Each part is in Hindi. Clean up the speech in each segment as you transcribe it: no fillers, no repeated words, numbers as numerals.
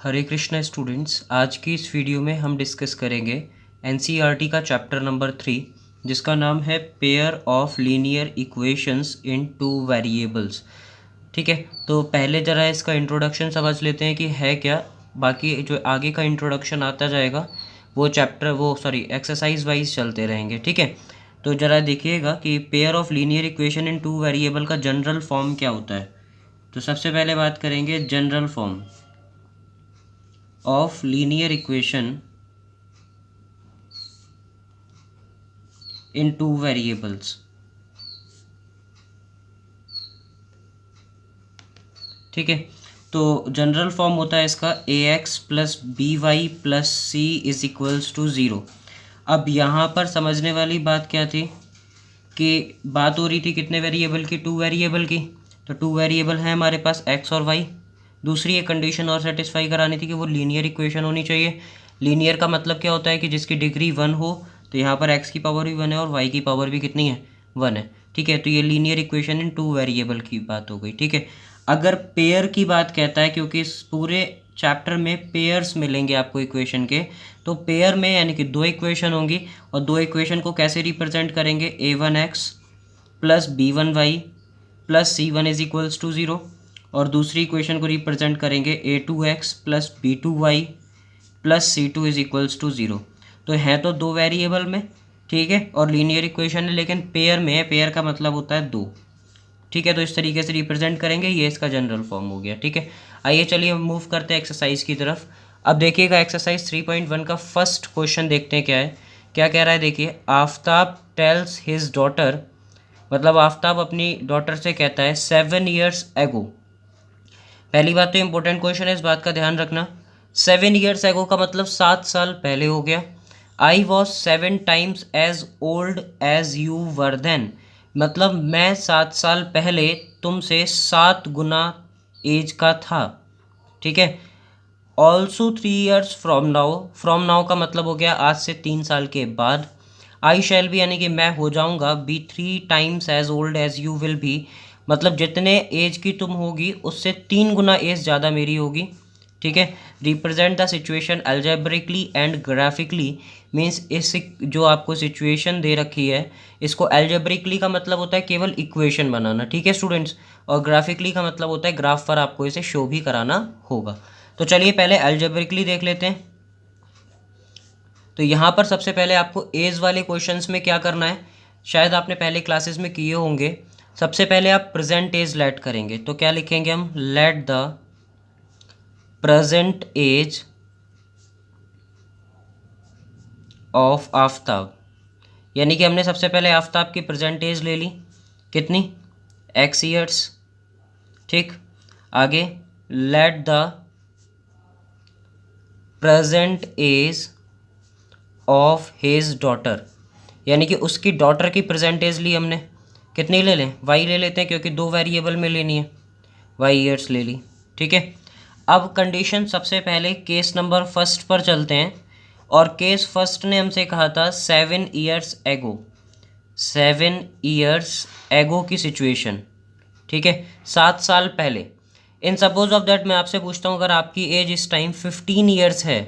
हरे कृष्णा स्टूडेंट्स, आज की इस वीडियो में हम डिस्कस करेंगे एनसीईआरटी का चैप्टर नंबर 3 जिसका नाम है pair of linear equations in two variables. ठीक है, तो पहले ज़रा इसका इंट्रोडक्शन समझ लेते हैं कि है क्या। बाकी जो आगे का इंट्रोडक्शन आता जाएगा वो एक्सरसाइज वाइज चलते रहेंगे। ठीक है, तो ज़रा देखिएगा कि pair of linear equation in two variable का जनरल फॉर्म क्या होता है। तो सबसे पहले बात करेंगे general form of linear equation in two variables। ठीक है, तो जनरल फॉर्म होता है इसका ax plus B Y plus C is equals to zero. अब यहाँ पर समझने वाली बात क्या थी कि बात हो रही थी कितने वेरिएबल की, टू वेरिएबल की। तो टू वेरिएबल है हमारे पास x और y। दूसरी एक कंडीशन और सेटिस्फाई करानी थी कि वो लीनियर इक्वेशन होनी चाहिए। लीनियर का मतलब क्या होता है कि जिसकी डिग्री 1 हो, तो यहाँ पर x की पावर भी 1 है और y की पावर भी कितनी है, 1 है। ठीक है, तो ये linear equation in two variable की बात हो गई। ठीक है, अगर पेयर की बात कहता है, क्योंकि इस पूरे चैप्टर में पेयर्स मिलेंगे आपको इक्वेशन के, तो पेयर में यानी कि दो इक्वेशन होंगी और दो इक्वेशन को कैसे रिप्रेजेंट करेंगे, a1x plus b1y plus c1 is equals to zero, और दूसरी इक्वेशन को रिप्रेजेंट करेंगे a2x plus b2y plus c2 is equals to zero. तो है तो दो वेरिएबल में, ठीक है, और लीनियर इक्वेशन है लेकिन पेयर में है। पेयर का मतलब होता है दो। ठीक है, तो इस तरीके से रिप्रेजेंट करेंगे, ये इसका जनरल फॉर्म हो गया। ठीक है, आइए चलिए हम मूव करते हैं एक्सरसाइज की तरफ। अब देखिएगा एक्सरसाइज 3.1 का फर्स्ट क्वेश्चन देखते हैं क्या है। क्या कह रहा है, देखिए, आफ्ताब टेल्स हिज डॉटर, मतलब आफ्ताब अपनी डॉटर से कहता है 7 years एगो। पहली बात तो इम्पोर्टेंट क्वेश्चन है, इस बात का ध्यान रखना। 7 years एगो का मतलब 7 साल पहले हो गया। I was 7 times as old as you were then, मतलब मैं 7 साल पहले तुमसे 7 गुना एज का था। ठीक है, also 3 years from now, from now का मतलब हो गया आज से 3 साल के बाद। आई शैल बी यानी कि मैं हो जाऊंगा be 3 times as old as you will be, मतलब जितने एज की तुम होगी उससे 3 गुना एज ज़्यादा मेरी होगी। ठीक है, represent the situation algebraically and graphically, means इस जो आपको सिचुएशन दे रखी है इसको अलजेब्रिकली का मतलब होता है केवल इक्वेशन बनाना। ठीक है स्टूडेंट्स, और ग्राफिकली का मतलब होता है ग्राफ पर आपको इसे शो भी कराना होगा। तो चलिए पहले अलजेब्रिकली देख लेते हैं। तो यहाँ पर सबसे पहले आपको एज वाले क्वेश्चंस में क्या करना है, शायद आपने पहले क्लासेस में किए होंगे। सबसे पहले आप प्रेजेंट एज लेट करेंगे, तो क्या लिखेंगे हम, let the present age of Aftab, यानी कि हमने सबसे पहले आफ्ताब की प्रेजेंट एज ले ली, कितनी, x years। ठीक, आगे let the present age of his daughter, यानी कि उसकी डॉटर की प्रेजेंट एज ली हमने, कितनी ले लें, y ले लेते हैं क्योंकि दो वेरिएबल में लेनी है, y years ले ली। ठीक है, अब कंडीशन सबसे पहले केस नंबर फर्स्ट पर चलते हैं, और केस फर्स्ट ने हमसे कहा था 7 years एगो, 7 years एगो की सिचुएशन। ठीक है, 7 साल पहले। इन सपोज ऑफ दैट मैं आपसे पूछता हूँ, अगर आपकी एज इस टाइम 15 years है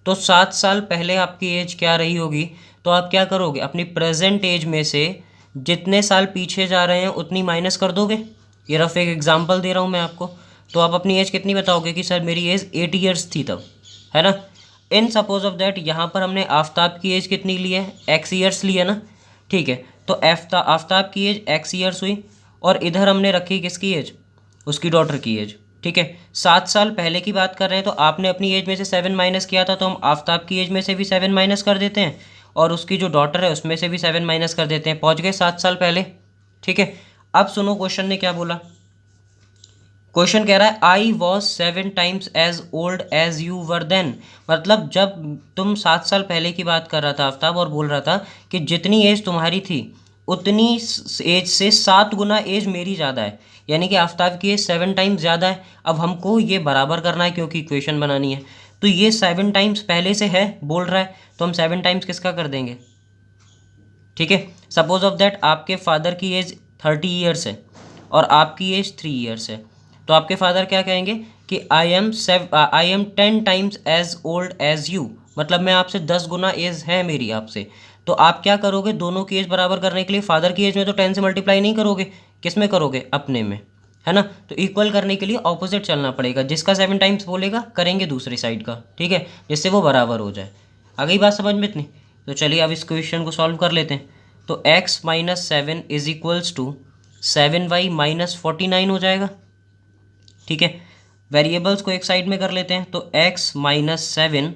तो 7 साल पहले आपकी एज क्या रही होगी, तो आप क्या करोगे, अपनी प्रेजेंट एज में से जितने साल पीछे जा रहे हैं उतनी माइनस कर दोगे। ये रफ एक एग्जांपल दे रहा हूँ मैं आपको, तो आप अपनी एज कितनी बताओगे कि सर मेरी एज 8 years थी तब, है ना। इन सपोज ऑफ दैट यहाँ पर हमने आफ्ताब की एज कितनी ली है, x years ली है ना। ठीक है, तो आफ्ताब की एज x years हुई, और इधर हमने रखी किसकी एज, उसकी डॉटर की एज। ठीक है, 7 साल पहले की बात कर रहे हैं, तो आपने अपनी एज में से 7 माइनस किया था, तो हम आफ्ताब की एज में से भी 7 माइनस कर देते हैं, और उसकी जो डॉटर है उसमें से भी 7 माइनस कर देते हैं, पहुंच गए 7 साल पहले। ठीक है, अब सुनो क्वेश्चन ने क्या बोला। क्वेश्चन कह रहा है I was 7 times as old as you were then, मतलब जब तुम 7 साल पहले की बात कर रहा था आफ्ताब, और बोल रहा था कि जितनी एज तुम्हारी थी उतनी एज से 7 गुना एज मेरी ज़्यादा है, यानी कि आफ्ताब की एज 7 times ज़्यादा है। अब हमको ये बराबर करना है क्योंकि इक्वेशन बनानी है, तो ये 7 times पहले से है बोल रहा है, तो हम 7 times किसका कर देंगे। ठीक है, सपोज ऑफ दैट आपके फादर की एज 30 years है और आपकी एज 3 years है, तो आपके फादर क्या कहेंगे कि I am 10 times as old as you, मतलब मैं आपसे 10 गुना एज है मेरी आपसे। तो आप क्या करोगे, दोनों की एज बराबर करने के लिए फादर की एज में तो 10 से मल्टीप्लाई नहीं करोगे, किस में करोगे, अपने में, है ना। तो इक्वल करने के लिए ऑपोजिट चलना पड़ेगा, जिसका 7 टाइम्स बोलेगा करेंगे दूसरी साइड का, ठीक है, जिससे वो बराबर हो जाए। आ गई बात समझ में इतनी। तो चलिए अब इस क्वेश्चन को सॉल्व कर लेते हैं। तो x minus 7 is equals to 7y minus 49 हो जाएगा, ठीक है। वेरिएबल्स को एक साइड में कर लेते हैं। तो x minus 7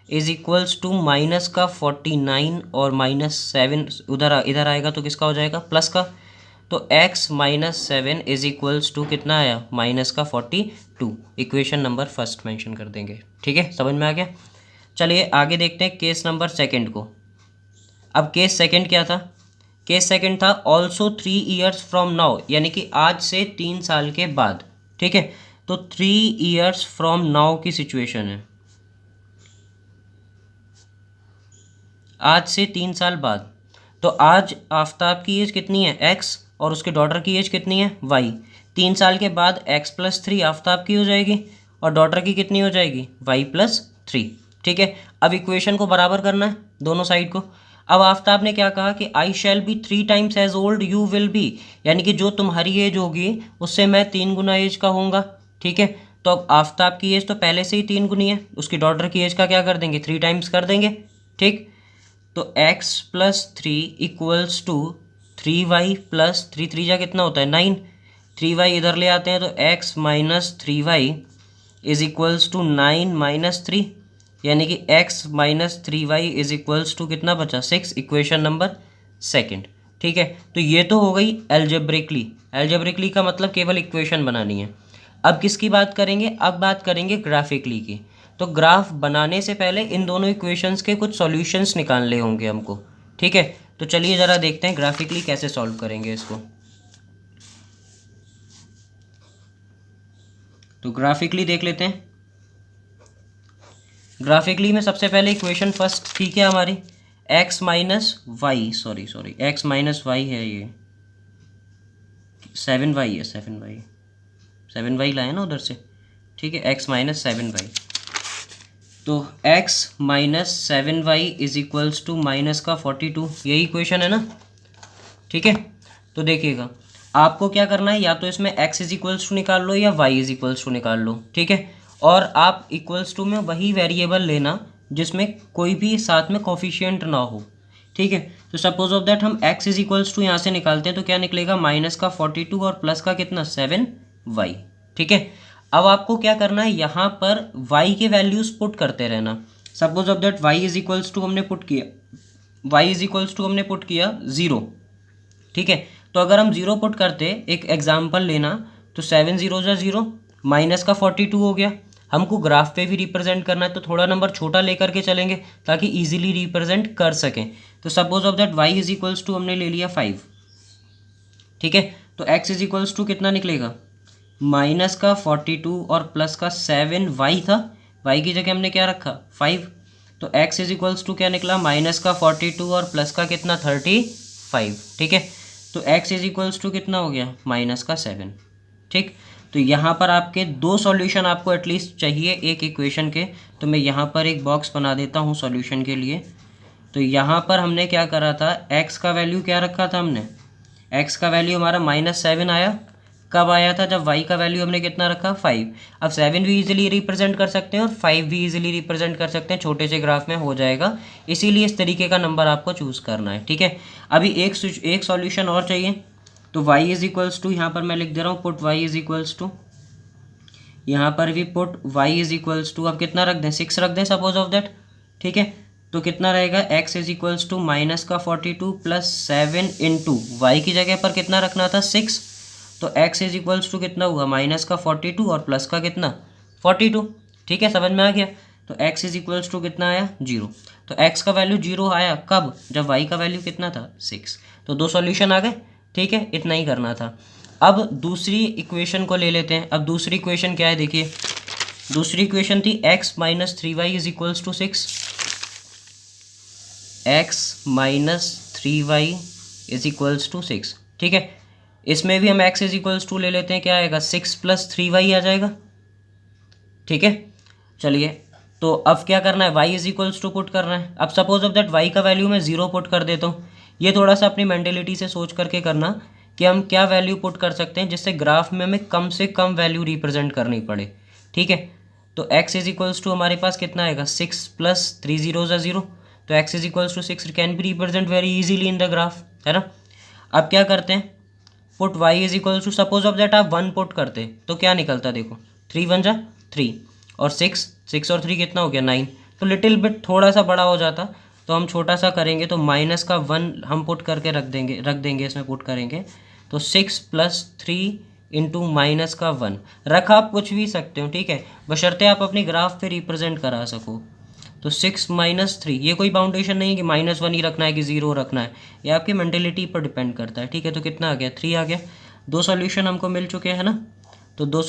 is equals to minus का 49 और माइनस 7 इधर आएगा तो किसका हो जाएगा, प्लस का। तो x minus 7 is equals to कितना आया, माइनस का 42। इक्वेशन नंबर फर्स्ट मेंशन कर देंगे, ठीक है, समझ में आ गया। चलिए आगे देखते हैं केस नंबर सेकंड को। अब केस सेकंड क्या था, केस सेकंड था ऑल्सो 3 ईयर्स फ्रॉम नाउ, यानी कि आज से 3 साल के बाद, ठीक है। तो 3 ईयर्स फ्रॉम नाउ की सिचुएशन है, आज से 3 साल बाद। तो आज आफ्ताब की एज कितनी है, x, और उसके डॉटर की एज कितनी है, y। 3 साल के बाद x प्लस 3 आफ्ताब की हो जाएगी और डॉटर की कितनी हो जाएगी, y प्लस 3, ठीक है। अब इक्वेशन को बराबर करना है दोनों साइड को। अब आफ्ताब ने क्या कहा कि I shall be 3 times as old you will be, यानी कि जो तुम्हारी एज होगी उससे मैं 3 गुना एज का होऊंगा, ठीक है। तो अब आफ्ताब की एज तो पहले से ही 3 गुनी है, उसकी डॉटर की एज का क्या कर देंगे, 3 टाइम्स कर देंगे, ठीक। तो x plus 3 equals to 3y plus 3 जा कितना होता है 9, 3y इधर ले आते हैं तो x minus 3y is equals to 9 minus 3, यानी कि x minus 3y is equals to कितना बचा, 6। इक्वेशन नंबर सेकंड, ठीक है। तो ये तो हो गई एल्जेब्रिकली, एल्जेब्रिकली का मतलब केवल इक्वेशन बनानी है। अब किसकी बात करेंगे, अब बात करेंगे ग्राफिकली की। तो ग्राफ बनाने से पहले इन दोनों इक्वेशंस के कुछ सॉल्यूशंस निकालने होंगे हमको, ठीक है। तो चलिए ज़रा देखते हैं ग्राफिकली कैसे सॉल्व करेंगे इसको। तो ग्राफिकली देख लेते हैं। ग्राफिकली में सबसे पहले इक्वेशन फर्स्ट ठीक है हमारी, x minus Y, sorry x minus Y है, ये 7y है, 7y लाए ना उधर से, ठीक है, x माइनस 7y। तो x minus 7y is equals to minus का 42, यही इक्वेशन है ना, ठीक है। तो देखिएगा आपको क्या करना है, या तो इसमें x इज इक्वल्स टू निकाल लो या y इज इक्वल्स टू निकाल लो, ठीक है। और आप इक्वल्स टू में वही वेरिएबल लेना जिसमें कोई भी साथ में कोफिशिएंट ना हो, ठीक है। तो सपोज ऑफ दैट हम x इज इक्वल्स टू यहाँ से निकालते हैं तो क्या निकलेगा, माइनस का 42 और प्लस का कितना 7y, ठीक है। अब आपको क्या करना है, यहाँ पर y के वैल्यूज पुट करते रहना। Suppose of that y is equals to हमने पुट किया 0, ठीक है। तो अगर हम 0 पुट करते, एक एग्जाम्पल लेना, तो 7 0 जा 0, माइनस का 42 हो गया। हमको ग्राफ पे भी रिप्रेजेंट करना है तो थोड़ा नंबर छोटा लेकर के चलेंगे ताकि इजीली रिप्रेजेंट कर सकें। तो suppose of that y is equals to हमने ले लिया 5, ठीक है। तो x इज इक्वल्स टू कितना निकलेगा, माइनस का 42 और प्लस का 7y था, y की जगह हमने क्या रखा 5। तो x इज इक्वल्स टू क्या निकला, माइनस का 42 और प्लस का कितना 35, ठीक है। तो x इज इक्वल्स टू कितना हो गया, माइनस का 7, ठीक। तो यहाँ पर आपके 2 सॉल्यूशन आपको एटलीस्ट चाहिए एक इक्वेशन के, तो मैं यहाँ पर एक बॉक्स बना देता हूँ सॉल्यूशन के लिए। तो यहाँ पर हमने क्या करा था, x का वैल्यू क्या रखा था हमने, x का वैल्यू हमारा -7 आया। कब आया था, जब y का वैल्यू हमने कितना रखा 5। अब 7 भी इजीली रिप्रेजेंट कर सकते हैं और 5 भी इजीली रिप्रेजेंट कर सकते हैं, छोटे से ग्राफ में हो जाएगा, इसीलिए इस तरीके का नंबर आपको चूज़ करना है, ठीक है। अभी एक सॉल्यूशन और चाहिए। तो y इज इक्वल्स टू, यहाँ पर मैं लिख दे रहा हूँ put y is equals to, यहाँ पर भी put y is equals to, अब कितना रख दें 6 रख दें सपोज ऑफ दैट, ठीक है। तो कितना रहेगा, x is equals to minus का 42 प्लस 7 इंटू वाई की जगह पर कितना रखना था 6। तो x इज इक्वल्स टू कितना हुआ, माइनस का 42 और प्लस का कितना 42, ठीक है, समझ में आ गया। तो x इज इक्वल्स टू कितना आया 0। तो x का वैल्यू 0 आया कब, जब y का वैल्यू कितना था 6। तो 2 सॉल्यूशन आ गए, ठीक है, इतना ही करना था। अब दूसरी इक्वेशन को ले लेते हैं। अब दूसरी इक्वेशन क्या है, देखिए दूसरी इक्वेशन थी x minus 3y is equals to 6, x minus 3y is equals to 6, ठीक है। इसमें भी हम x इज इक्वल्स टू ले लेते हैं, क्या आएगा 6 प्लस 3y आ जाएगा, ठीक है। चलिए, तो अब क्या करना है, y is equals to put करना है। अब सपोज ऑफ दैट y का वैल्यू मैं 0 पुट कर देता हूँ। ये थोड़ा सा अपनी मेंटेलिटी से सोच करके करना कि हम क्या वैल्यू पुट कर सकते हैं जिससे ग्राफ में हमें कम से कम वैल्यू रिप्रेजेंट करनी पड़े। ठीक है, तो x इज इक्वल्स टू हमारे पास कितना आएगा, 6 + 3 0 0, तो x is equals to 6 can be represent very easily in the graph, है ना। अब क्या करते हैं, put y is equals to, suppose of that आप 1 पुट करते तो क्या निकलता, देखो 3 1 जा 3 और 6 और 3 कितना हो गया 9, तो लिटिल बिट थोड़ा सा बड़ा हो जाता, तो हम छोटा सा करेंगे तो माइनस का 1 हम पुट करके रख देंगे इसमें पुट करेंगे, तो 6 + 3 इंटू माइनस का 1 रख आप कुछ भी सकते हो, ठीक है, बशर्ते आप अपनी ग्राफ पे रिप्रेजेंट करा सको। तो 6 - 3, ये कोई बाउंडेशन नहीं है कि -1 ही रखना है कि 0 रखना है, ये आपकी मेंटेलिटी पर डिपेंड करता है, ठीक है। तो कितना आ गया, 3 आ गया। दो सॉल्यूशन हमको मिल चुके हैं ना, तो दो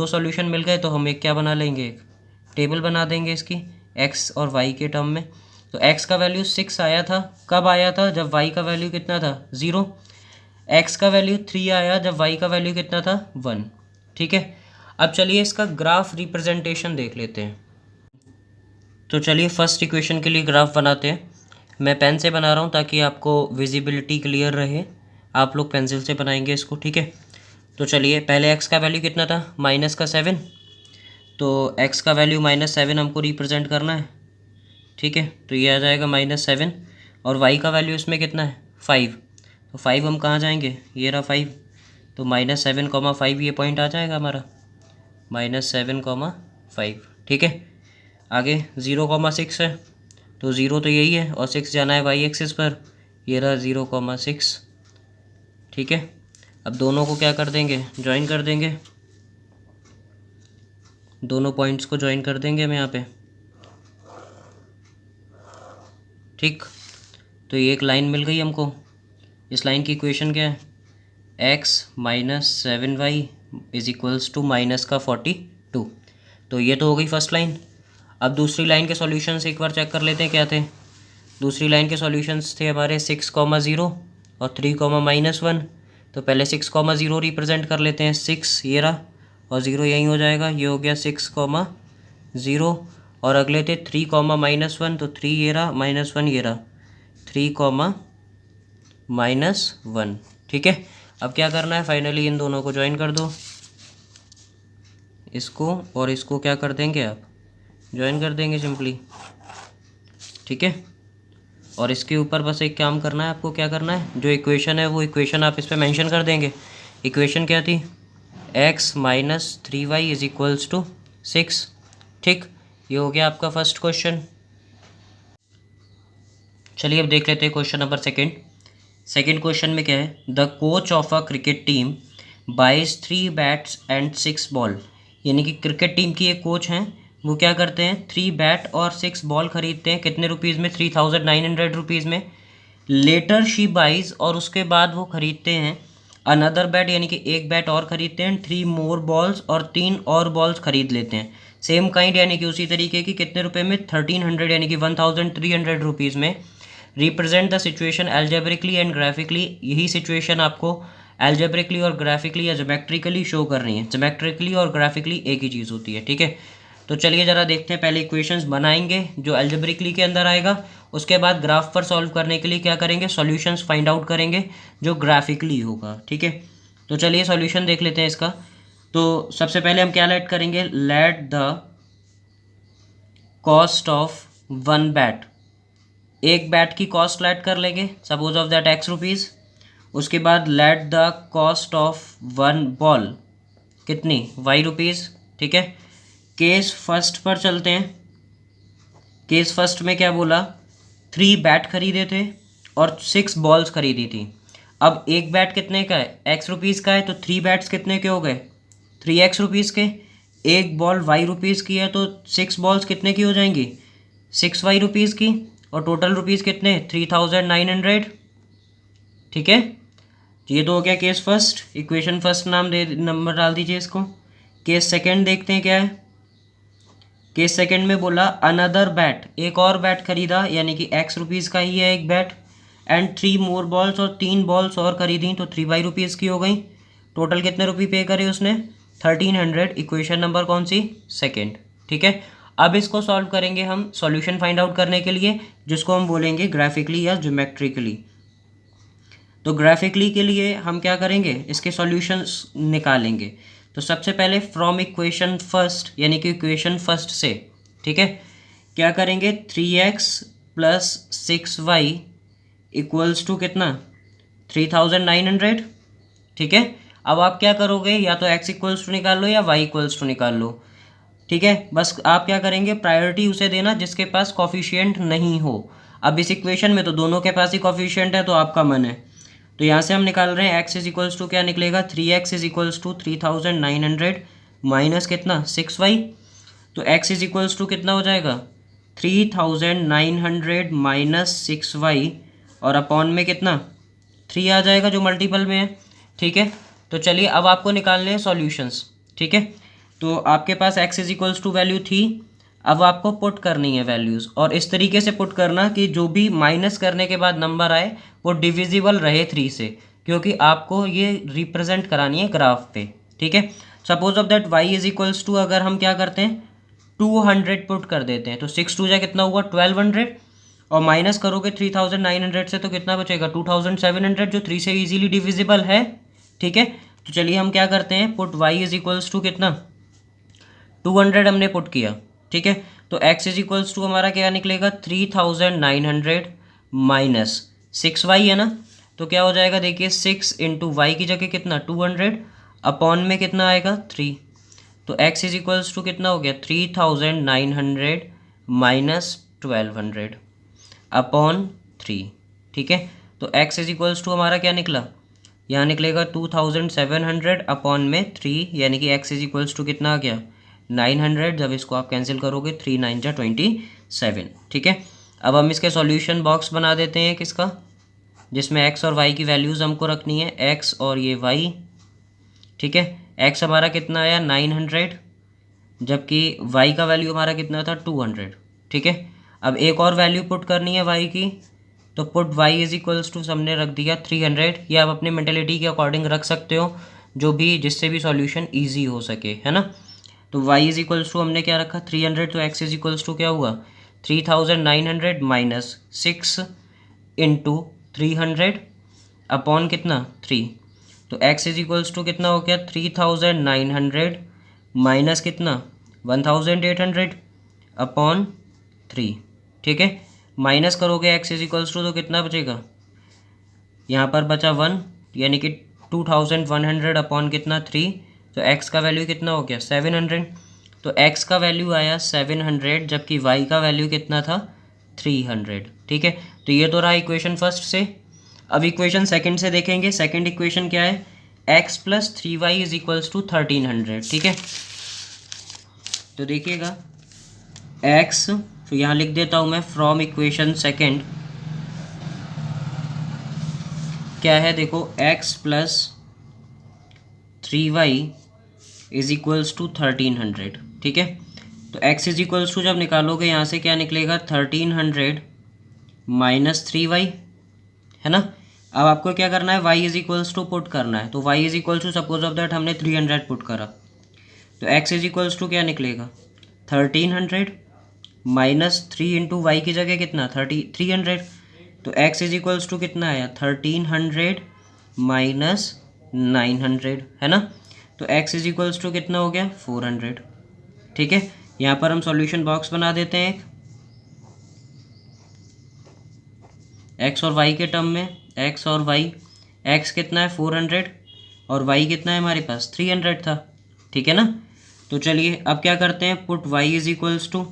सॉल्यूशन मिल गए, तो हम एक क्या बना लेंगे, एक टेबल बना देंगे इसकी x और y के टर्म में। तो x का वैल्यू 6 आया था, कब आया था, जब y का वैल्यू कितना था 0। x का वैल्यू 3 आया जब y का वैल्यू कितना था 1, ठीक है। अब चलिए इसका ग्राफ रिप्रेजेंटेशन देख लेते हैं। तो चलिए फर्स्ट इक्वेशन के लिए ग्राफ बनाते हैं। मैं पेन से बना रहा हूँ ताकि आपको विजिबिलिटी क्लियर रहे, आप लोग पेंसिल से बनाएंगे इसको, ठीक है। तो चलिए पहले x का वैल्यू कितना था, -7, तो x का वैल्यू -7 हमको रिप्रेजेंट करना है, ठीक है। तो ये आ जाएगा -7, और y का वैल्यू इसमें कितना है 5, तो 5 हम कहाँ जाएंगे, ये रहा 5, तो -7, 5 ये पॉइंट आ जाएगा हमारा, -7, 5, ठीक है। आगे 0, 6 है, तो 0 तो यही है और 6 जाना है y एक्सिस पर, ये रहा 0, 6, ठीक है। अब दोनों को क्या कर देंगे, ज्वाइन कर देंगे, दोनों पॉइंट्स को ज्वाइन कर देंगे हम यहाँ पे, ठीक। तो ये एक लाइन मिल गई हमको। इस लाइन की इक्वेशन क्या है, x - 7y is equals to -42, तो ये तो हो गई फर्स्ट लाइन। अब दूसरी लाइन के सॉल्यूशंस एक बार चेक कर लेते हैं क्या थे। दूसरी लाइन के सॉल्यूशंस थे हमारे 6, 0 और 3, -1, तो पहले 6, 0 रिप्रेजेंट कर लेते हैं, 6 ये रहा और 0 यहीं हो जाएगा, ये हो गया 6, 0, और अगले थे 3, -1, तो 3 ये रहा, -1 ये रहा, 3, -1, ठीक है। अब क्या करना है, फाइनली इन दोनों को ज्वाइन कर दो, इसको और इसको क्या कर देंगे आप, ज्वाइन कर देंगे सिंपली, ठीक है। और इसके ऊपर बस एक काम करना है आपको, क्या करना है, जो इक्वेशन है वो इक्वेशन आप इस पर मेंशन कर देंगे। इक्वेशन क्या थी, x - 3y is equals to 6, ठीक। ये हो गया आपका फर्स्ट क्वेश्चन। चलिए अब देख लेते हैं क्वेश्चन नंबर सेकेंड क्वेश्चन में क्या है, the coach of a cricket team buys 3 bats and 6 ball, यानी कि क्रिकेट टीम की एक कोच हैं, वो क्या करते हैं 3 बैट और 6 बॉल खरीदते हैं, कितने रुपीज़ में, 3900 रुपीज़ में। लेटर शी बाइज, और उसके बाद वो खरीदते हैं अनदर बैट, यानी कि एक बैट और खरीदते हैं, 3 मोर बॉल्स, और 3 और बॉल्स खरीद लेते हैं सेम काइंड, यानी कि उसी तरीके की, कितने रुपए में 1300, यानी कि 1300 रुपीज़ में। Represent the situation algebraically and graphically, यही सिचुएशन आपको एल्जेब्रिकली और ग्राफिकली या ज्योमेट्रिकली शो कर रही है। ज्योमेट्रिकली और ग्राफिकली एक ही चीज़ होती है, ठीक है। तो चलिए ज़रा देखते हैं, पहले इक्वेशंस बनाएंगे जो एल्जेब्रिकली के अंदर आएगा, उसके बाद ग्राफ पर सॉल्व करने के लिए क्या करेंगे, सॉल्यूशंस फाइंड आउट करेंगे जो ग्राफिकली होगा, ठीक है। तो चलिए सॉल्यूशन देख लेते हैं इसका। तो सबसे पहले हम क्या लेट करेंगे, let the cost of 1 bat, एक बैट की कॉस्ट लेट कर लेंगे, suppose of that x rupees. उसके बाद let the cost of 1 ball, कितनी, y रुपीज़, ठीक है। केस फर्स्ट पर चलते हैं। केस फर्स्ट में क्या बोला, 3 बैट खरीदे थे और 6 बॉल्स खरीदी थी। अब एक बैट कितने का है, x रुपीज़ का है, तो 3 बैट्स कितने के हो गए, 3x रुपीज़ के। एक बॉल y रुपीज़ की है, तो 6 बॉल्स कितने की हो जाएंगी, 6y रुपीज़ की, और टोटल रुपीज़ कितने, 3900, ठीक है। ये तो हो गया case first, equation first number डाल दीजिए इसको। केस सेकंड देखते हैं क्या है। केस सेकंड में बोला अनदर बैट, एक और बैट खरीदा, यानी कि x रुपीज़ का ही है एक बैट, एंड 3 मोर बॉल्स, और 3 बॉल्स और खरीदी, तो 3y रुपीज़ की हो गई। टोटल कितने रुपये पे करे उसने, 1300 इक्वेशन नंबर कौन सी, सेकेंड। ठीक है, अब इसको सॉल्व करेंगे हम सॉल्यूशन फाइंड आउट करने के लिए, जिसको हम बोलेंगे ग्राफिकली या ज्योमेट्रिकली। तो ग्राफिकली के लिए हम क्या करेंगे, इसके सॉल्यूशंस निकालेंगे। तो सबसे पहले फ्रॉम इक्वेशन फर्स्ट, यानी कि इक्वेशन फर्स्ट से, ठीक है, क्या करेंगे, 3x plus 6y equals to कितना, 3900। ठीक है, अब आप क्या करोगे, या तो x इक्वल्स टू निकाल लो या y इक्वल्स टू निकाल लो। ठीक है, बस आप क्या करेंगे, प्रायोरिटी उसे देना जिसके पास कॉफिशिएंट नहीं हो। अब इस इक्वेशन में तो दोनों के पास ही कॉफिशिएंट है, तो आपका मन है। तो यहाँ से हम निकाल रहे हैं x इज इक्वल्स टू क्या निकलेगा, 3x is equals to 3900 minus कितना 6y। तो x इज इक्वल्स टू कितना हो जाएगा, 3900 माइनस 6y और अपॉन में कितना 3 आ जाएगा जो मल्टीपल में है। ठीक है, तो चलिए अब आपको निकालने हैं सॉल्यूशंस। ठीक है, तो आपके पास x is equals to value थी, अब आपको पुट करनी है वैल्यूज़, और इस तरीके से पुट करना कि जो भी माइनस करने के बाद नंबर आए वो डिविजिबल रहे 3 से, क्योंकि आपको ये रिप्रेजेंट करानी है ग्राफ पे। ठीक है, suppose of that y is equals to, अगर हम क्या करते हैं 200 पुट कर देते हैं, तो 6 2 जा कितना हुआ 1200, और माइनस करोगे 3900 से तो कितना बचेगा 2700, जो 3 से इजीली डिविजिबल है। ठीक है, तो चलिए हम क्या करते हैं, put y is equals to कितना 200 हमने पुट किया। ठीक है, तो x इज इक्वल्स टू हमारा क्या निकलेगा 3900 माइनस 6y है ना, तो क्या हो जाएगा, देखिए 6 इंटू वाई की जगह कितना 200 अपॉन में कितना आएगा 3। तो x इज इक्वल्स टू कितना हो गया 3900 माइनस 1200 अपॉन 3। ठीक है, तो x इज इक्वल्स टू हमारा क्या निकला, यहाँ निकलेगा 2700 अपॉन में 3, यानी कि x इज इक्वल्स टू कितना आ गया 900। जब इसको आप कैंसिल करोगे 3 9 जा 27। ठीक है, अब हम इसके सॉल्यूशन बॉक्स बना देते हैं किसका, जिसमें x और y की वैल्यूज़ हमको रखनी है, x और ये y। ठीक है, x हमारा कितना आया 900, जबकि y का वैल्यू हमारा कितना था 200। ठीक है, अब एक और वैल्यू पुट करनी है y की, तो put y is equals to हमने रख दिया 300। ये आप अपने मेंटेलिटी के अकॉर्डिंग रख सकते हो, जो भी जिससे भी सॉल्यूशन ईजी हो सके, है ना। तो y इज इक्वल्स टू हमने क्या रखा 300, तो x इज इक्वल्स टू क्या हुआ 3900 माइनस 6 इंटू 300 अपॉन कितना 3। तो x इज इक्वल्स टू कितना हो गया 3900 माइनस कितना 1800 अपॉन 3। ठीक है, माइनस करोगे x इज इक्वल्स टू तो कितना बचेगा, यहाँ पर बचा 1, यानी कि 2100 अपॉन कितना 3। तो x का वैल्यू कितना हो गया 700। तो x का वैल्यू आया 700, जबकि y का वैल्यू कितना था 300। ठीक है, तो ये तो रहा इक्वेशन फर्स्ट से। अब इक्वेशन सेकंड से देखेंगे। सेकंड इक्वेशन क्या है, x plus 3y is equals to 1300। ठीक है, तो देखिएगा x, तो यहाँ लिख देता हूँ मैं फ्रॉम इक्वेशन सेकंड क्या है, देखो x plus 3y is equals to 1300। ठीक है, तो x इज इक्वल्स टू जब निकालोगे यहाँ से क्या निकलेगा 1300 माइनस 3y, है ना। अब आपको क्या करना है, y is equals to put करना है। तो y is equals to suppose of that हमने 300 पुट करा, तो x इज इक्वल्स टू क्या निकलेगा 1300 माइनस 3 इंटू वाई की जगह कितना 300। तो x इज इक्वल्स टू कितना आया 1300 माइनस 900, है ना। तो x इज इक्वल्स टू कितना हो गया 400। ठीक है, यहाँ पर हम सॉल्यूशन बॉक्स बना देते हैं x और y के टर्म में, x और y, x कितना है 400 और y कितना है हमारे पास 300 था। ठीक है ना, तो चलिए अब क्या करते हैं, put y is equals to,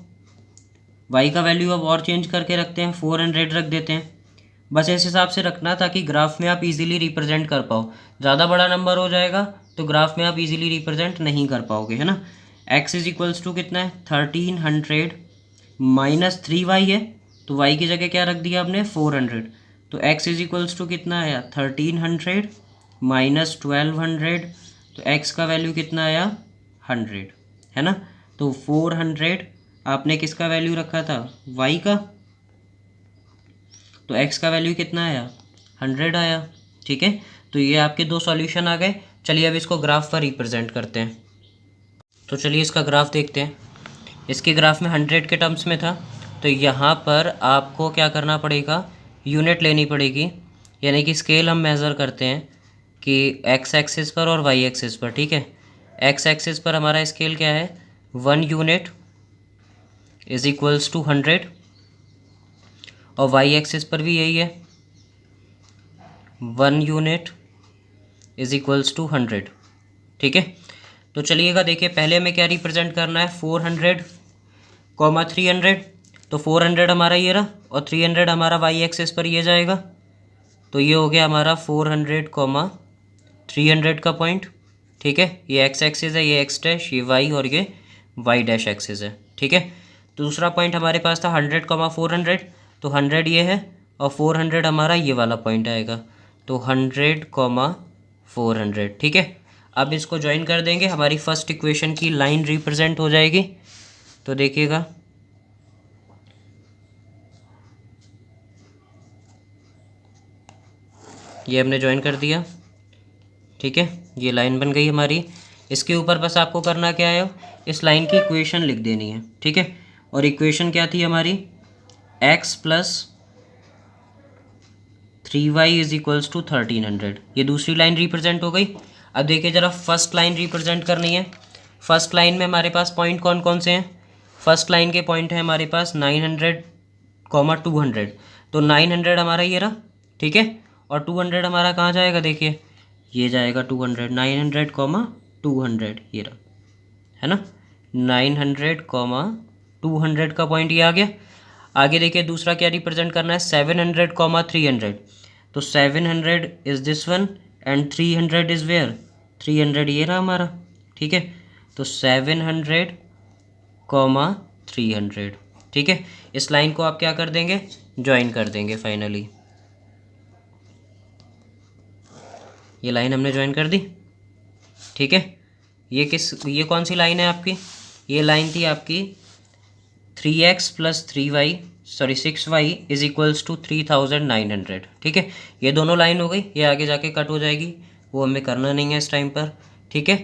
y का वैल्यू अब और चेंज करके रखते हैं 400 रख देते हैं। बस इस हिसाब से रखना ताकि ग्राफ में आप इजीली रिप्रेजेंट कर पाओ। ज़्यादा बड़ा नंबर हो जाएगा तो ग्राफ में आप इजीली रिप्रेजेंट नहीं कर पाओगे, है ना। x इज इक्वल्स टू कितना है 1300 माइनस 3y है, तो y की जगह क्या रख दिया आपने 400। तो x इज इक्वल्स टू कितना आया 1300 माइनस 1200, तो x का वैल्यू कितना आया 100, है ना। तो 400 आपने किसका वैल्यू रखा था y का, तो x का वैल्यू कितना आया 100 आया। ठीक है, तो ये आपके दो सॉल्यूशन आ गए। चलिए अब इसको ग्राफ पर रिप्रेजेंट करते हैं। तो चलिए इसका ग्राफ देखते हैं। इसके ग्राफ में 100 के टर्म्स में था, तो यहाँ पर आपको क्या करना पड़ेगा, यूनिट लेनी पड़ेगी, यानी कि स्केल हम मेज़र करते हैं कि एक्स एक्सिस पर और वाई एक्सिस पर। ठीक है, एक्स एक्सिस पर हमारा स्केल क्या है, 1 यूनिट इज इक्वल्स टू 100, और वाई एक्सिस पर भी यही है, 1 यूनिट इज इक्वल्स टू 100। ठीक है, तो चलिएगा देखिए, पहले हमें क्या रिप्रेजेंट करना है, 400 कॉमा 300। तो 400 हमारा ये रहा और 300 हमारा वाई एक्सिस पर ये जाएगा, तो ये हो गया हमारा 400 कॉमा 300 का पॉइंट। ठीक है, ये एक्स एक्सिस है, ये एक्स डैश, ये वाई, और ये वाई डैश एक्सिस है। ठीक है, दूसरा पॉइंट हमारे पास था 100 कॉमा 400, तो 100 ये है और 400 हमारा ये वाला पॉइंट आएगा, तो 100 कॉमा 400। ठीक है, अब इसको ज्वाइन कर देंगे, हमारी फर्स्ट इक्वेशन की लाइन रिप्रेजेंट हो जाएगी। तो देखिएगा, ये हमने ज्वाइन कर दिया। ठीक है, ये लाइन बन गई हमारी। इसके ऊपर बस आपको करना क्या है, इस लाइन की इक्वेशन लिख देनी है। ठीक है, और इक्वेशन क्या थी हमारी, x plus 3y is equals to 1300। ये दूसरी लाइन रिप्रेजेंट हो गई। अब देखिए ज़रा, फर्स्ट लाइन रिप्रेजेंट करनी है। फर्स्ट लाइन में हमारे पास पॉइंट कौन कौन से हैं, फर्स्ट लाइन के पॉइंट है हमारे पास 900 कॉमा 200। तो 900 हमारा ये रहा। ठीक है, और 200 हमारा कहाँ जाएगा, देखिए ये जाएगा 200, 900 कॉमा 200 ये रहा, है ना, 900 कॉमा 200 का पॉइंट ये आ गया। आगे देखिए दूसरा क्या रिप्रेजेंट करना है, 700 कॉमा 300। तो 700 is this one and 300 is where, 300 ये रहा हमारा। ठीक है, तो 700 कॉमा 300। ठीक है, इस लाइन को आप क्या कर देंगे, ज्वाइन कर देंगे फाइनली। ये लाइन हमने ज्वाइन कर दी। ठीक है, ये कौन सी लाइन है आपकी, ये लाइन थी आपकी 3x plus 6y is equals to 3900। ठीक है, ये दोनों लाइन हो गई, ये आगे जाके कट हो जाएगी, वो हमें करना नहीं है इस टाइम पर। ठीक है,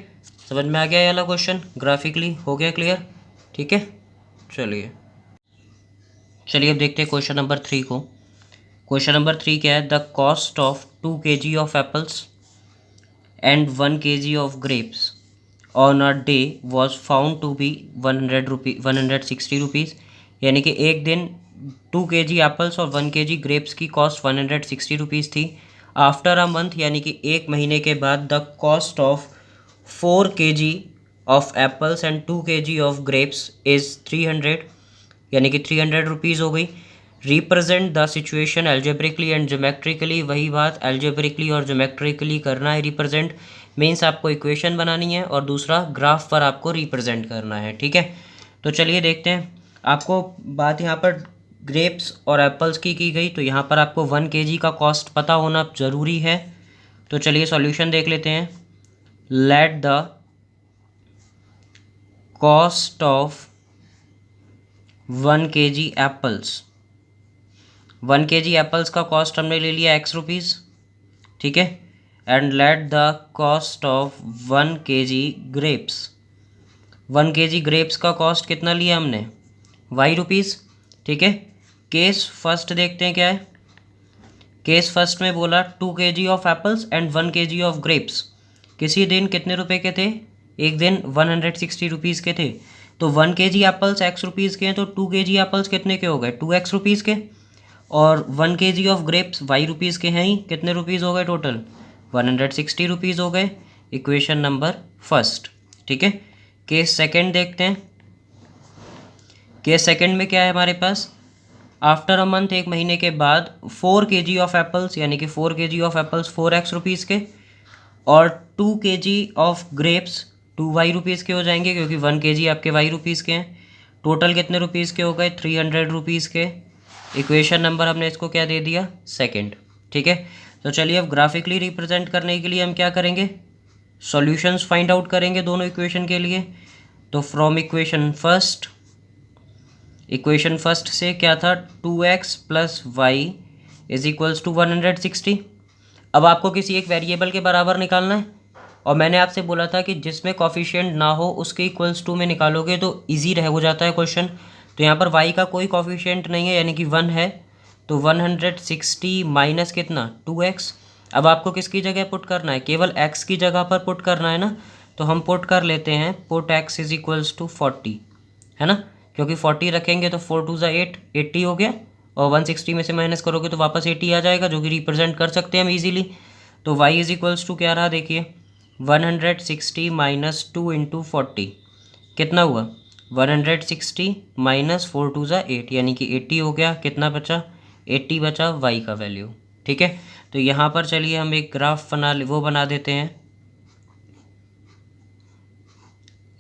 समझ में आ गया ये वाला क्वेश्चन, ग्राफिकली हो गया क्लियर। ठीक है, चलिए अब देखते हैं क्वेश्चन नंबर 3 को। क्वेश्चन नंबर 3 क्या है, the cost of 2 kg of apples and 1 kg of grapes on a day was found to be 160 rupees। यानी कि एक दिन 2 kg एप्पल्स और 1 kg ग्रेप्स की कॉस्ट 160 रुपीज़ थी। आफ्टर अ मंथ, यानी कि एक महीने के बाद, the cost of 4 kg of apples and 2 kg of grapes is 300, यानी कि 300 रुपीज़ हो गई। Represent the situation algebraically and geometrically. वही बात, एल्जेब्रिकली और ज्योमेट्रिकली करना है रिप्रेजेंट, मीन्स आपको इक्वेशन बनानी है और दूसरा ग्राफ पर आपको रिप्रेजेंट करना है। ठीक है, तो चलिए देखते हैं। आपको बात यहाँ पर ग्रेप्स और एप्पल्स की गई, तो यहाँ पर आपको 1 kg का कॉस्ट पता होना ज़रूरी है। तो चलिए सॉल्यूशन देख लेते हैं। Let the cost of 1 kg apples, 1 kg apples का कॉस्ट हमने ले लिया x रुपीज़। ठीक है, and let the cost of 1 kg grapes, 1 kg grapes का कॉस्ट कितना लिया हमने, y रुपीज़। ठीक है, केस फर्स्ट देखते हैं क्या है। केस फर्स्ट में बोला 2 kg of apples and 1 kg of grapes किसी दिन कितने रुपए के थे, एक दिन 160 रुपीज़ के थे। तो 1 kg एप्पल्स x रुपीज़ के हैं, तो 2 kg एप्पल्स कितने के हो गए, 2x रुपीज़ के, और 1 kg of grapes y rupees के हैं ही, कितने रुपीज़ हो गए टोटल, 160 रुपीज़ हो गए। Equation number first. ठीक है, केस सेकंड देखते हैं। केस सेकंड में क्या है हमारे पास, आफ्टर अ मंथ, एक महीने के बाद, 4 kg ऑफ एप्पल्स, यानी कि 4 kg of apples 4x rupees के, और 2 kg of grapes 2y rupees के हो जाएंगे, क्योंकि 1 kg आपके y रुपीज़ के हैं। टोटल कितने रुपीज़ के हो गए, 300 रुपीज़ के। इक्वेशन नंबर हमने इसको क्या दे दिया, सेकंड। ठीक है, तो चलिए अब ग्राफिकली रिप्रेजेंट करने के लिए हम क्या करेंगे, सॉल्यूशंस फाइंड आउट करेंगे दोनों इक्वेशन के लिए। तो फ्रॉम इक्वेशन फर्स्ट से क्या था, 2x plus Y is equals to 160। अब आपको किसी एक वेरिएबल के बराबर निकालना है, और मैंने आपसे बोला था कि जिसमें कॉफिशिएंट ना हो उसके इक्वल्स टू में निकालोगे तो ईजी हो जाता है क्वेश्चन। तो यहाँ पर y का कोई कॉफिशिएंट नहीं है यानी कि 1 है, तो 160 माइनस कितना 2x। अब आपको किसकी जगह पुट करना है, केवल x की जगह पर पुट करना है ना, तो हम पुट कर लेते हैं put x is equals to 40, है ना, क्योंकि 40 रखेंगे तो 4 2 8 80 हो गया, और 160 में से माइनस करोगे तो वापस 80 आ जाएगा, जो कि रिप्रेजेंट कर सकते हैं हम इजीली। तो y इज इक्वल्स टू क्या रहा देखिए, 160 माइनस 2 इंटू 40 कितना हुआ 160 माइनस 4 2 8 यानी कि 80 हो गया। कितना बचा 80 बचा y का वैल्यू। ठीक है, तो यहाँ पर चलिए हम एक ग्राफ बना देते हैं,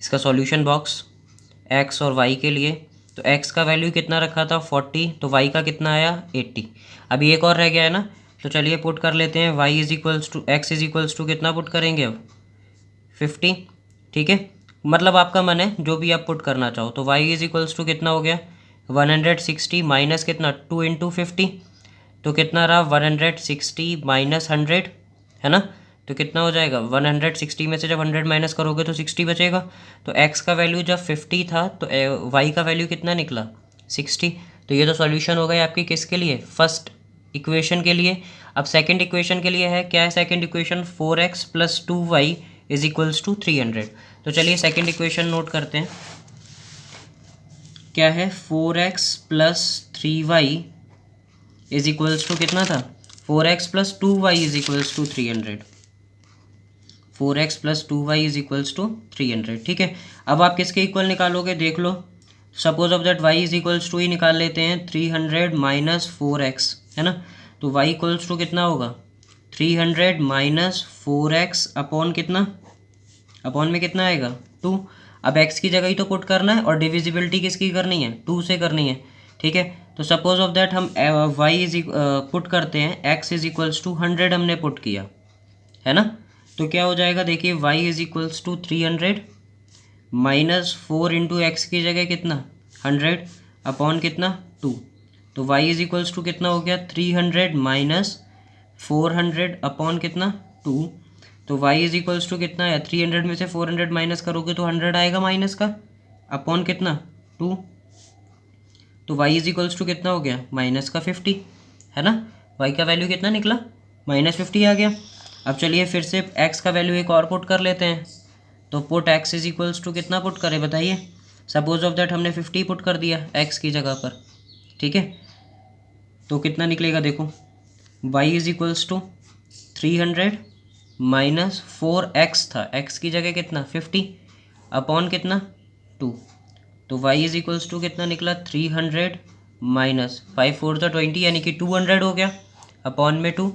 इसका सॉल्यूशन बॉक्स x और y के लिए। तो x का वैल्यू कितना रखा था 40, तो y का कितना आया 80। अभी एक और रह गया है ना, तो चलिए पुट कर लेते हैं y is equals to X is equals to कितना पुट करेंगे अब 50। ठीक है, मतलब आपका मन है जो भी आप पुट करना चाहो। तो y इज इक्वल्स टू कितना हो गया 160 माइनस कितना 2 इंटू 50, तो कितना रहा 160 माइनस 100, है ना, तो कितना हो जाएगा 160 में से जब 100 माइनस करोगे तो 60 बचेगा। तो x का वैल्यू जब 50 था तो y का वैल्यू कितना निकला 60। तो ये तो सॉल्यूशन हो गई आपकी किसके लिए, फर्स्ट इक्वेशन के लिए। अब सेकंड इक्वेशन के लिए है, क्या है second equation 4x plus 2y is equals to 300। तो चलिए सेकंड इक्वेशन नोट करते हैं, क्या है 4x plus 3y is equals to कितना था 4x plus 2y is equals to 300, 4x plus 2y is equals to 300। ठीक है, अब आप किसके इक्वल निकालोगे देख लो, suppose of that y is equals to ही निकाल लेते हैं 300 माइनस 4x, है ना, तो y इक्वल्स टू कितना होगा 300 माइनस 4x अपॉन कितना, अपॉन में कितना आएगा 2। अब x की जगह ही तो पुट करना है और डिविजिबिलिटी किसकी करनी है 2 से करनी है। ठीक है, तो सपोज ऑफ दैट हम y इज पुट करते हैं x इज इक्वल्स टू 100 हमने पुट किया, है ना, तो क्या हो जाएगा देखिए y is equals to 300 minus 4 into X की जगह कितना 100 अपॉन कितना 2, तो y इज इक्वल्स टू कितना हो गया 300 माइनस 400 अपॉन कितना 2, तो y इज इक्वल्स टू कितना है 300 में से 400 माइनस करोगे तो 100 आएगा माइनस का, अपॉन कितना 2, तो y इज इक्वल्स टू कितना हो गया माइनस का 50, है ना, y का वैल्यू कितना निकला माइनस 50 आ गया। अब चलिए फिर से x का वैल्यू एक और पुट कर लेते हैं, तो put x is equals to कितना पुट करें बताइए, सपोज ऑफ दैट हमने 50 पुट कर दिया x की जगह पर। ठीक है, तो कितना निकलेगा देखो y is equals to 300 minus 4x था, x की जगह कितना 50 अपॉन कितना 2, तो y इज इक्वल्स टू कितना निकला 300 माइनस 5 4 तो 20 यानी कि 200 हो गया अपॉन में 2,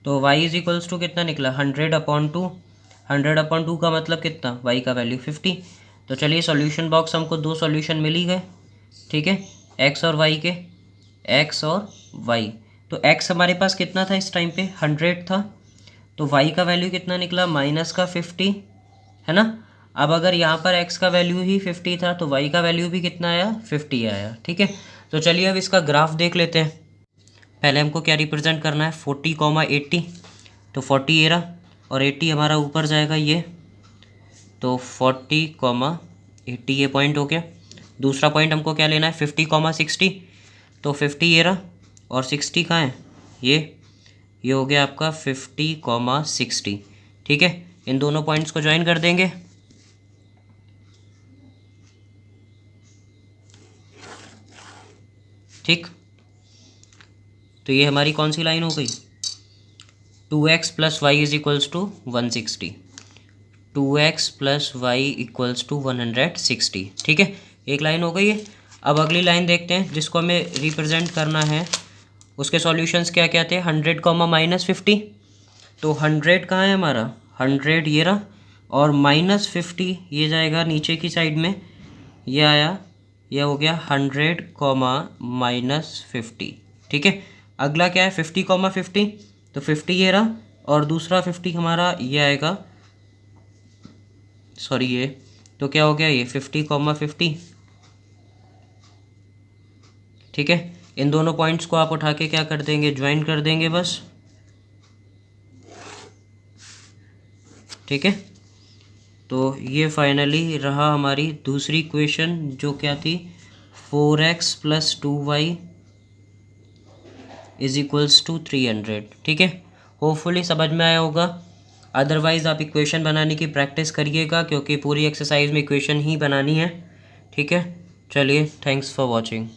तो y इज इक्वल्स टू कितना निकला 100 अपॉन 2, 100 अपॉन 2 का मतलब कितना y का वैल्यू 50। तो चलिए सॉल्यूशन बॉक्स हमको दो सॉल्यूशन मिल ही गए। ठीक है, x और y के, x और y, तो x हमारे पास कितना था इस टाइम पे 100 था, तो y का वैल्यू कितना निकला माइनस का 50, है ना। अब अगर यहाँ पर x का वैल्यू ही 50 था तो y का वैल्यू भी कितना आया 50 आया। ठीक है, तो चलिए अब इसका ग्राफ देख लेते हैं। पहले हमको क्या रिप्रेजेंट करना है 40, 80, तो 40 ये रहा और 80 हमारा ऊपर जाएगा ये, तो 40, 80 ये पॉइंट हो गया। दूसरा पॉइंट हमको क्या लेना है 50, 60, तो 50 ये रहा और 60 कहाँ है ये हो गया आपका 50, 60। ठीक है, इन दोनों पॉइंट्स को ज्वाइन कर देंगे। ठीक, तो ये हमारी कौन सी लाइन हो गई 2x plus Y is equals to 160, 2x plus y equals to 160। ठीक है, एक लाइन हो गई है। अब अगली लाइन देखते हैं जिसको हमें रिप्रेजेंट करना है, उसके सॉल्यूशंस क्या क्या थे 100 माइनस 50, तो 100 कहाँ है हमारा 100 ये रहा और माइनस 50 ये जाएगा नीचे की साइड में, ये आया, ये हो गया 100 माइनस 50। ठीक है, अगला क्या है 50, 50, तो 50 ये रहा और दूसरा 50 हमारा ये आएगा, सॉरी ये, तो क्या हो गया ये 50, 50। ठीक है, इन दोनों पॉइंट्स को आप उठा के क्या कर देंगे ज्वाइन कर देंगे बस। ठीक है, तो ये फाइनली रहा हमारी दूसरी इक्वेशन, जो क्या थी 4x + 2y = 300। ठीक है, होपफुली समझ में आया होगा। अदरवाइज़ आप इक्वेशन बनाने की प्रैक्टिस करिएगा, क्योंकि पूरी एक्सरसाइज में इक्वेशन ही बनानी है। ठीक है, चलिए, थैंक्स फॉर वॉचिंग।